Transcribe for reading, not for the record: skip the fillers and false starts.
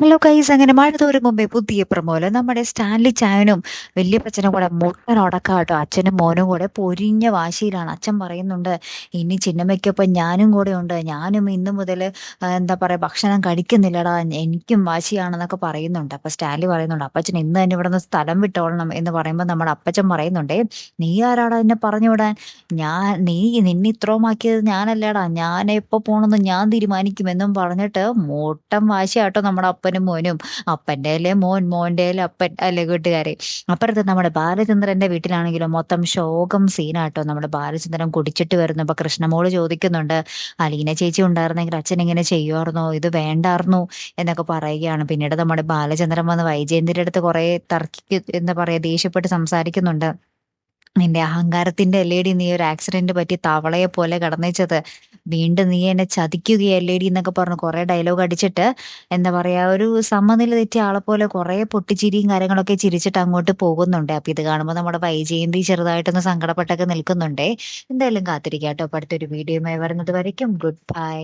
Hello guys, അങ്ങനെ മഴ തോരും മുമ്പേ പുതിയ പ്രമോല് നമ്മുടെ സ്റ്റാൻലി ചായനും വല്യപ്പച്ചനും കൂടെ മുട്ടനടക്കം കേട്ടോ. അച്ഛനും മോനും കൂടെ പൊരിഞ്ഞ വാശിയിലാണ്. അച്ഛൻ പറയുന്നുണ്ട്, ഇനി ചിന്നമ്മയ്ക്കൊപ്പം ഞാനും കൂടെ ഉണ്ട്, ഞാനും ഇന്നു മുതൽ എന്താ പറയാ ഭക്ഷണം കഴിക്കുന്നില്ലടാ, എനിക്കും വാശിയാണെന്നൊക്കെ പറയുന്നുണ്ട്. അപ്പൊ സ്റ്റാൻലി പറയുന്നുണ്ട്, അപ്പച്ചൻ ഇന്ന് തന്നെ ഇവിടെ നിന്ന് സ്ഥലം വിട്ടോളണം എന്ന് പറയുമ്പോൾ നമ്മുടെ അപ്പച്ചൻ പറയുന്നുണ്ടേ, നീ ആരാടാ എന്നെ പറഞ്ഞു വിടാൻ? നിന്നെ ഇത്രയുമാക്കിയത് ഞാനല്ലേടാ, ഞാൻ എപ്പോ പോണെന്ന് ഞാൻ തീരുമാനിക്കുമെന്നും പറഞ്ഞിട്ട് മോട്ടം വാശിയാട്ടോ നമ്മുടെ അപ്പനും മോനും. അപ്പന്റെ അല്ലേ മോൻ, മോന്റെ അല്ലേ അപ്പൻ, അല്ലേ കൂട്ടുകാരെ. അപ്പുറത്ത് നമ്മുടെ ബാലചന്ദ്രന്റെ വീട്ടിലാണെങ്കിലോ മൊത്തം ശോകം സീനാട്ടോ. നമ്മുടെ ബാലചന്ദ്രൻ കുടിച്ചിട്ട് വരുന്നു. അപ്പൊ കൃഷ്ണമോള് ചോദിക്കുന്നുണ്ട്, അലീന ചേച്ചി ഉണ്ടായിരുന്നെങ്കിൽ അച്ഛൻ ഇങ്ങനെ ചെയ്യുമായിരുന്നോ, ഇത് വേണ്ടായിരുന്നു എന്നൊക്കെ പറയുകയാണ്. പിന്നീട് നമ്മുടെ ബാലചന്ദ്രൻ വന്ന് വൈജയന്തിയുടെ അടുത്ത് കുറെ എന്താ പറയാ ദേഷ്യപ്പെട്ട് സംസാരിക്കുന്നുണ്ട്. നിന്റെ അഹങ്കാരത്തിന്റെ അല്ലേടി നീ ഒരു ആക്സിഡന്റ് പറ്റി തവളയെ പോലെ കടന്നേച്ചത്, വീണ്ടും നീ എന്നെ ചതിക്കുകയല്ലേടി എന്നൊക്കെ പറഞ്ഞു കുറെ ഡയലോഗ് അടിച്ചിട്ട് എന്താ പറയാ ഒരു സമനില തെറ്റിയ ആളെ പോലെ കുറെ പൊട്ടിച്ചിരിയും കാര്യങ്ങളൊക്കെ ചിരിച്ചിട്ട് അങ്ങോട്ട് പോകുന്നുണ്ട്. അപ്പൊ ഇത് കാണുമ്പോൾ നമ്മുടെ വൈജയന്തി ചെറുതായിട്ടൊന്ന് സങ്കടപ്പെട്ടൊക്കെ നിൽക്കുന്നുണ്ടേ. എന്തായാലും കാത്തിരിക്കാട്ടോ. അപ്പൊ അടുത്തൊരു വീഡിയോയുമായി വരുന്നത് വരയ്ക്കും ഗുഡ് ബൈ.